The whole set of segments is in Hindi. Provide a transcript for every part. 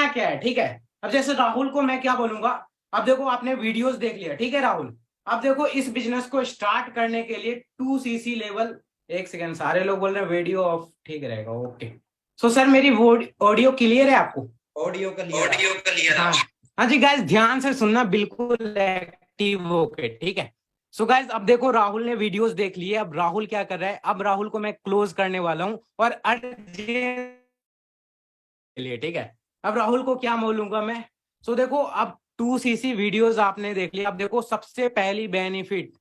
क्या है, ठीक है। अब जैसे राहुल को मैं क्या बोलूंगा, अब देखो आपने वीडियोस देख लिया, ठीक है राहुल। अब देखो इस बिजनेस को स्टार्ट करने के लिए 2cc लेवल, एक सेकंड, सारे लोग बोल रहे हैं वीडियो ऑफ ठीक रहेगा, ओके। सो सर मेरी ऑडियो क्लियर है आपको? Audio clear. हाँ हाँ जी गाइस, ध्यान से सुनना, बिल्कुल एक्टिव होके, ठीक है। सो गाइस अब देखो राहुल ने वीडियोस देख लिए, अब राहुल क्या कर रहा है, अब राहुल को मैं क्लोज करने वाला हूं और अर्जेंट के लिए, ठीक है। अब राहुल को क्या बोलूंगा मैं, सो देखो अब 2cc वीडियोस आपने देख लिया। अब देखो सबसे पहली बेनिफिट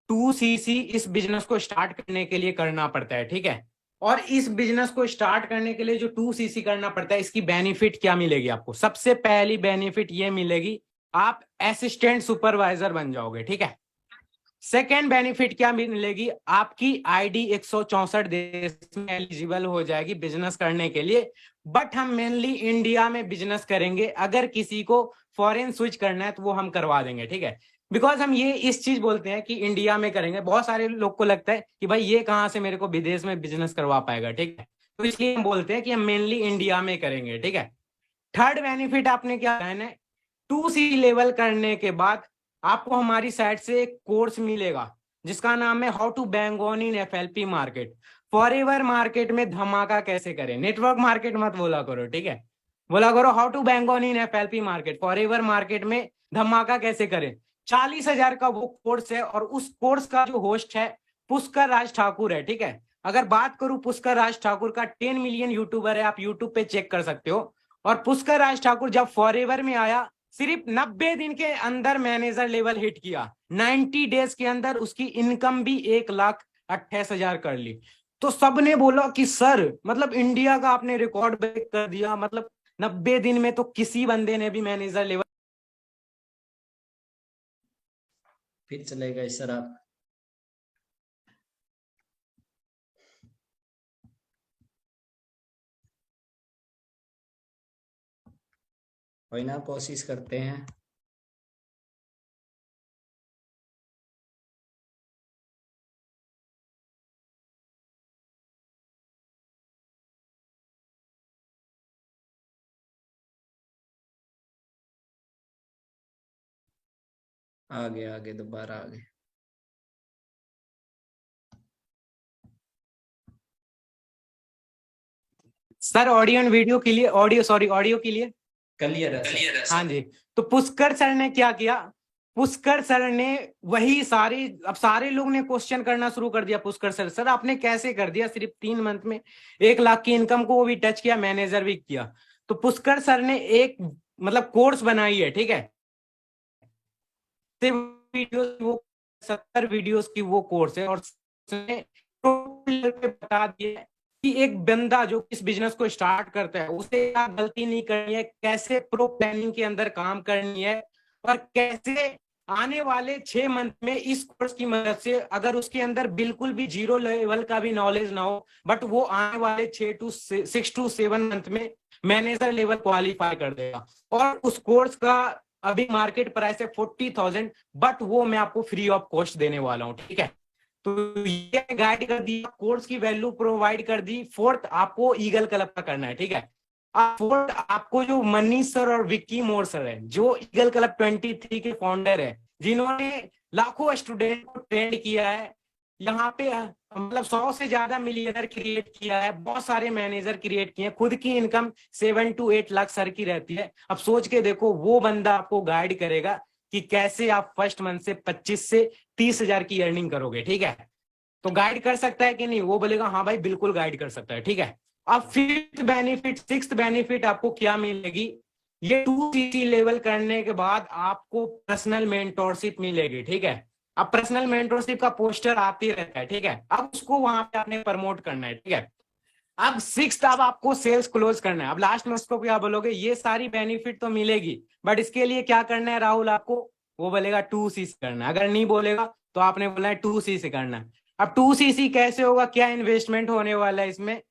2cc इस बिजनेस को स्टार्ट करने के लिए करना पड़ता है, ठीक है। और इस बिजनेस को स्टार्ट करने के लिए जो 2cc करना पड़ता है, इसकी बेनिफिट क्या मिलेगी आपको? सबसे पहली बेनिफिट ये मिलेगी, आप असिस्टेंट सुपरवाइजर बन जाओगे, ठीक है। सेकेंड बेनिफिट क्या मिलेगी, आपकी आईडी 164 देश में एलिजिबल हो जाएगी बिजनेस करने के लिए। बट हम मेनली इंडिया में बिजनेस करेंगे, अगर किसी को फॉरेन स्विच करना है तो वो हम करवा देंगे, ठीक है। बिकॉज हम ये इस चीज बोलते हैं कि इंडिया में करेंगे, बहुत सारे लोग को लगता है कि भाई ये कहाँ से मेरे को विदेश में बिजनेस करवा पाएगा, ठीक है। तो इसलिए हम बोलते हैं कि हम मेनली इंडिया में करेंगे, ठीक है। थर्ड बेनिफिट आपने क्या कहना है, 2C लेवल करने के बाद आपको हमारी साइड से एक कोर्स मिलेगा जिसका नाम है how to bank on in FLP market. Forever market में धमाका कैसे करें, नेटवर्क मार्केट मत बोला करो, ठीक है। बोला करो how to bank on in FLP market, forever market में धमाका कैसे करें। 40,000 का वो कोर्स है और उस कोर्स का जो होस्ट है पुष्कर राज ठाकुर है, ठीक है। अगर बात करूं पुष्कर राज ठाकुर का, 10 मिलियन यूट्यूबर है, आप यूट्यूब पे चेक कर सकते हो। और पुष्कर राज ठाकुर जब फॉरएवर में आया, सिर्फ 90 दिन के अंदर मैनेजर लेवल हिट किया, 90 डेज के अंदर उसकी इनकम भी 1,28,000 कर ली। तो सबने बोला कि सर मतलब इंडिया का आपने रिकॉर्ड ब्रेक कर दिया, मतलब 90 दिन में तो किसी बंदे ने भी मैनेजर लेवल। फिर चले गए सर आप। कोई ना, कोशिश करते हैं। आगे आगे दोबारा आगे। सर ऑडियो एंड वीडियो के लिए, ऑडियो सॉरी ऑडियो के लिए क्लियर है सर। हाँ जी। तो पुष्कर सर ने क्या किया, पुष्कर सर ने वही सारी, अब सारे लोग ने क्वेश्चन करना शुरू कर दिया, पुष्कर सर सर आपने कैसे कर दिया, सिर्फ 3 मंथ में 1 लाख की इनकम को वो भी टच किया, मैनेजर भी किया। तो पुष्कर सर ने एक मतलब कोर्स बनाई है, ठीक है। वीडियोस वो 70 वीडियोस की वो कोर्स है और उसने बता दिया कि एक बंदा जो इस बिजनेस को स्टार्ट करता है उसे क्या गलती नहीं करनी है, कैसे प्रो प्लानिंग के अंदर काम करनी है, और कैसे आने वाले 6 मंथ में इस कोर्स की मदद से, अगर उसके अंदर बिल्कुल भी जीरो लेवल का भी नॉलेज ना हो, बट वो आने वाले 6 to 7 मंथ में मैनेजर लेवल क्वालिफाई कर देगा। और उस कोर्स का अभी मार्केट प्राइस है 40,000, बट वो मैं आपको फ्री ऑफ कॉस्ट देने वाला हूँ, ठीक है। तो ये गाइड कर दी, कोर्स की वैल्यू प्रोवाइड कर दी। फोर्थ आपको ईगल क्लब का करना है, ठीक है। अब फोर्थ आपको जो मनीष सर और विक्की मोर सर है, जो ईगल क्लब 23 के फाउंडर है, जिन्होंने लाखों स्टूडेंट को ट्रेंड किया है, यहाँ पे मतलब 100 से ज्यादा मिलियनर क्रिएट किया है, बहुत सारे मैनेजर क्रिएट किए हैं, खुद की इनकम 7 to 8 लाख सर की रहती है। अब सोच के देखो, वो बंदा आपको गाइड करेगा कि कैसे आप फर्स्ट मंथ से 25 से 30,000 की अर्निंग करोगे, ठीक है। तो गाइड कर सकता है कि नहीं, वो बोलेगा हाँ भाई बिल्कुल गाइड कर सकता है, ठीक है। अब फिफ्थ बेनिफिट, सिक्स्थ बेनिफिट आपको क्या मिलेगी, ये 2cc लेवल करने के बाद आपको पर्सनल मेंटोरशिप मिलेगी, ठीक है। अब पर्सनल मेंटोरशिप का पोस्टर आते रहता है, ठीक है। अब उसको वहां पे आपने प्रमोट करना है, ठीक है। अब सिक्स्थ, अब आपको सेल्स क्लोज करना है। अब लास्ट में उसको क्या बोलोगे, ये सारी बेनिफिट तो मिलेगी, बट इसके लिए क्या करना है राहुल आपको, वो बोलेगा 2cc करना है। अगर नहीं बोलेगा तो आपने बोला है 2cc करना है। अब 2cc कैसे होगा, क्या इन्वेस्टमेंट होने वाला है इसमें,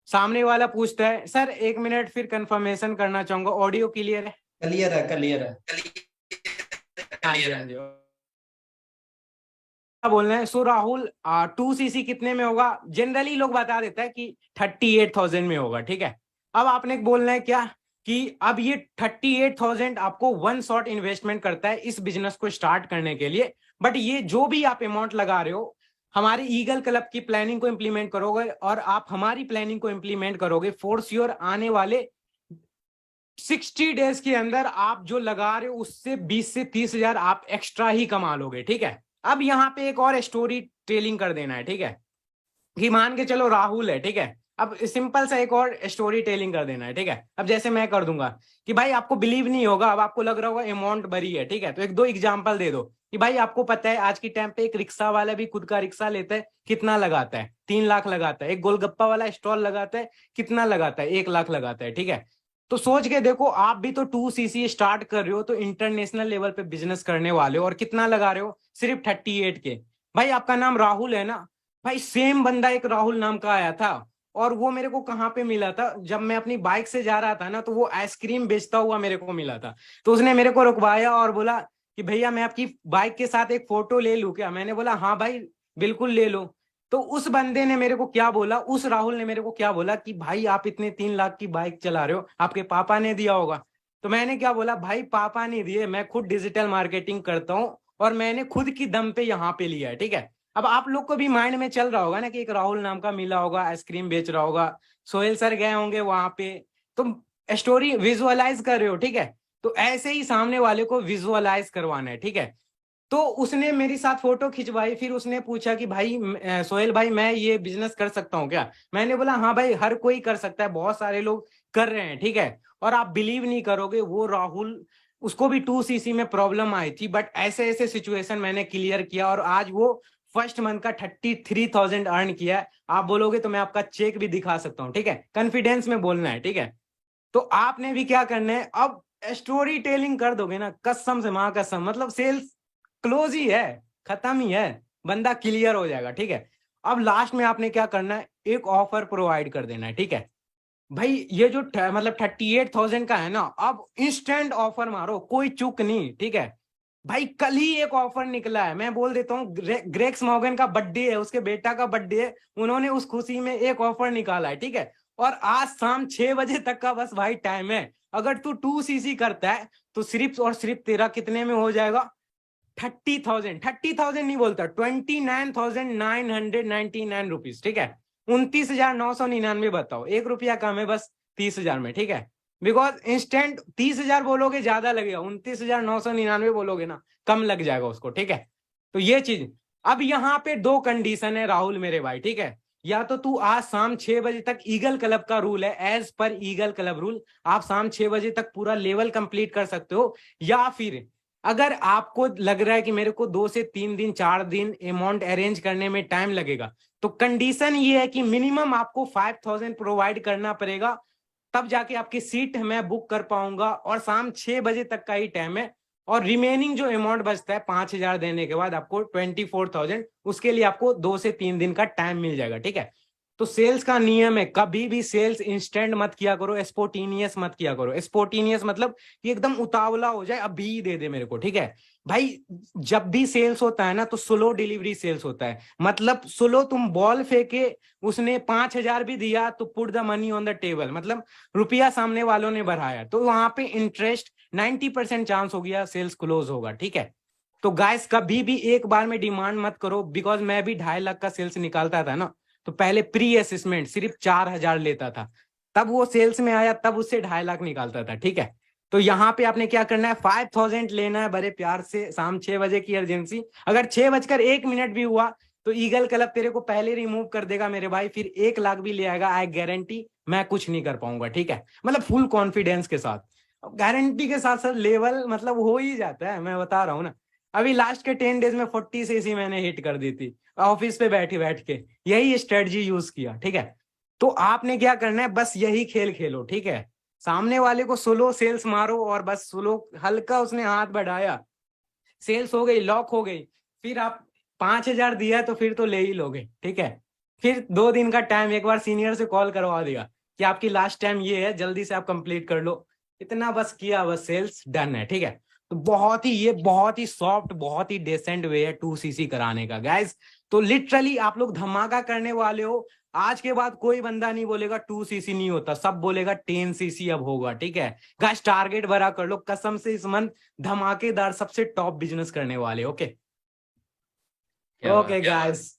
सामने वाला पूछता है। सर 1 मिनट फिर कंफर्मेशन करना चाहूंगा, ऑडियो क्लियर है? क्लियर है, क्लियर है। हाँ जी, हाँ जी। बोल रहे हैं सो राहुल, 2cc कितने में होगा, जनरली लोग बता देता है कि 38,000 में होगा, ठीक है। अब आपने बोलना है क्या, कि अब ये 38,000 आपको वन शॉट इन्वेस्टमेंट करता है इस बिजनेस को स्टार्ट करने के लिए। बट ये जो भी आप अमाउंट लगा रहे हो, हमारी ईगल क्लब की प्लानिंग को इंप्लीमेंट करोगे और आप हमारी प्लानिंग को इंप्लीमेंट करोगे, फॉर श्योर आने वाले 60 डेज के अंदर आप जो लगा रहे हो उससे 20 से 30,000 आप एक्स्ट्रा ही कमा लोगे। ठीक है, अब यहाँ पे एक और स्टोरी टेलिंग कर देना है। ठीक है, कि मान के चलो राहुल है, ठीक है, अब सिंपल सा एक और स्टोरी टेलिंग कर देना है। ठीक है, अब जैसे मैं कर दूंगा कि भाई आपको बिलीव नहीं होगा, अब आपको लग रहा होगा अमाउंट बड़ी है। ठीक है, तो एक दो एग्जांपल दे दो कि भाई आपको पता है आज के टाइम पे एक रिक्शा वाला भी खुद का रिक्शा लेता है, कितना लगाता है? 3 लाख लगाता है। एक गोलगप्पा वाला स्टॉल लगाता है, कितना लगाता है? 1 लाख लगाता है। ठीक है, तो सोच के देखो, आप भी तो 2cc स्टार्ट कर रहे हो, तो इंटरनेशनल लेवल पे बिजनेस करने वाले हो, और कितना लगा रहे हो? सिर्फ 38 के। भाई आपका नाम राहुल है ना? भाई सेम बंदा एक राहुल नाम का आया था, और वो मेरे को कहाँ पे मिला था? जब मैं अपनी बाइक से जा रहा था ना, तो वो आइसक्रीम बेचता हुआ मेरे को मिला था। तो उसने मेरे को रुकवाया और बोला कि भैया मैं आपकी बाइक के साथ एक फोटो ले लूं क्या? मैंने बोला हाँ भाई बिल्कुल ले लो। तो उस बंदे ने मेरे को क्या बोला, उस राहुल ने मेरे को क्या बोला कि भाई आप इतने 3 लाख की बाइक चला रहे हो, आपके पापा ने दिया होगा। तो मैंने क्या बोला, भाई पापा नहीं दिए, मैं खुद डिजिटल मार्केटिंग करता हूँ और मैंने खुद की दम पे यहाँ पे लिया है। ठीक है, अब आप लोग को भी माइंड में चल रहा होगा ना कि एक राहुल नाम का मिला होगा, आइसक्रीम बेच रहा होगा, सोहेल सर गए होंगे वहां पे, तुम स्टोरी विजुअलाइज कर रहे हो। ठीक है, तो ऐसे ही सामने वाले को विजुअलाइज करवाना है। ठीक है, तो उसने मेरे साथ फोटो खिंचवाई, फिर उसने पूछा कि भाई सोहेल भाई मैं ये बिजनेस कर सकता हूँ क्या? मैंने बोला हाँ भाई हर कोई कर सकता है, बहुत सारे लोग कर रहे हैं। ठीक है, और आप बिलीव नहीं करोगे, वो राहुल उसको भी 2cc में प्रॉब्लम आई थी, बट ऐसे ऐसे सिचुएशन मैंने क्लियर किया और आज वो फर्स्ट मंथ का 33,000 अर्न किया है। आप बोलोगे तो मैं आपका चेक भी दिखा सकता हूँ। ठीक है, कॉन्फिडेंस में बोलना है। ठीक है, तो आपने भी क्या करना है, अब स्टोरी टेलिंग कर दोगे ना, कसम से मां कसम, मतलब सेल्स क्लोज ही है, खत्म ही है, बंदा क्लियर हो जाएगा। ठीक है, अब लास्ट में आपने क्या करना है, एक ऑफर प्रोवाइड कर देना है। ठीक है, भाई ये जो मतलब 38,000 का है ना, अब इंस्टेंट ऑफर मारो, कोई चूक नहीं। ठीक है, भाई कल ही एक ऑफर निकला है, मैं बोल देता हूँ, ग्रेग्स मॉर्गन का बर्थडे है, उसके बेटा का बर्थडे है, उन्होंने उस खुशी में एक ऑफर निकाला है। ठीक है, और आज शाम 6 बजे तक का बस भाई टाइम है। अगर तू 2cc करता है तो सिर्फ और सिर्फ तेरा कितने में हो जाएगा? 30,000 नहीं बोलता, 29,999 रुपीज। ठीक है, 29,999। बताओ, 1 रुपया कम है बस 30,000 में। ठीक है, बिकॉज इंस्टेंट 30,000 बोलोगे ज्यादा लगेगा, 29,999 बोलोगे ना कम लग जाएगा उसको। ठीक है, तो ये चीज। अब यहाँ पे दो कंडीशन है राहुल मेरे भाई। ठीक है, या तो तू आज शाम 6 बजे तक, ईगल क्लब का रूल है, as per eagle club rule आप शाम 6 बजे तक पूरा लेवल कंप्लीट कर सकते हो, या फिर अगर आपको लग रहा है कि मेरे को 2 से 3 दिन 4 दिन अमाउंट अरेंज करने में टाइम लगेगा, तो कंडीशन ये है कि मिनिमम आपको 5,000 प्रोवाइड करना पड़ेगा, तब जाके आपकी सीट मैं बुक कर पाऊंगा, और शाम 6 बजे तक का ही टाइम है। और रिमेनिंग जो अमाउंट बचता है 5,000 देने के बाद आपको 24,000, उसके लिए आपको 2 से 3 दिन का टाइम मिल जाएगा। ठीक है, तो सेल्स का नियम है, कभी भी सेल्स इंस्टेंट मत किया करो, स्पोर्टिनियस मत किया करो। स्पोर्टिनियस मतलब कि एकदम उतावला हो जाए, अभी दे दे मेरे को। ठीक है भाई, जब भी सेल्स होता है ना तो स्लो डिलीवरी सेल्स होता है, मतलब स्लो, तुम बॉल फेंके, उसने 5,000 भी दिया तो put the money on the table, मतलब रुपया सामने वालों ने बढ़ाया, तो वहां पे इंटरेस्ट 90% चांस हो गया सेल्स क्लोज होगा। ठीक है, तो गाइस कभी भी एक बार में डिमांड मत करो, बिकॉज मैं भी 2.5 लाख का सेल्स निकालता था ना, तो पहले प्री असेसमेंट सिर्फ 4,000 लेता था, तब वो सेल्स में आया, तब उससे 2.5 लाख निकालता था। ठीक है, तो यहाँ पे आपने क्या करना है, 5,000 लेना है बड़े प्यार से, शाम 6 बजे की अर्जेंसी, अगर 6:01 भी हुआ तो ईगल क्लब तेरे को पहले रिमूव कर देगा मेरे भाई, फिर 1 लाख भी ले आएगा, आई गारंटी मैं कुछ नहीं कर पाऊंगा। ठीक है, मतलब फुल कॉन्फिडेंस के साथ, गारंटी के साथ साथ लेवल मतलब हो ही जाता है, मैं बता रहा हूँ ना। अभी लास्ट के 10 डेज में 40cc मैंने हिट कर दी थी, ऑफिस पे बैठ के यही स्ट्रेटजी यूज किया। ठीक है, तो आपने क्या करना है, बस यही खेल खेलो। ठीक है, सामने वाले को स्लो सेल्स मारो, और बस स्लो, हल्का उसने हाथ बढ़ाया, सेल्स हो गई, लॉक हो गई, फिर आप 5,000 दिया तो फिर तो ले ही लोगे। ठीक है, फिर 2 दिन का टाइम, एक बार सीनियर से कॉल करवा देगा कि आपकी लास्ट टाइम ये है, जल्दी से आप कंप्लीट कर लो, इतना बस किया, बस सेल्स डन है। ठीक है, तो ये बहुत ही सॉफ्ट, बहुत ही डेसेंट वे है 2cc कराने का गाइस। तो लिटरली आप लोग धमाका करने वाले हो, आज के बाद कोई बंदा नहीं बोलेगा 2cc नहीं होता, सब बोलेगा 10cc अब होगा, ठीक है गाइस। टारगेट बड़ा कर लो, कसम से इस मंथ धमाकेदार सबसे टॉप बिजनेस करने वाले। ओके क्या ओके गाइस।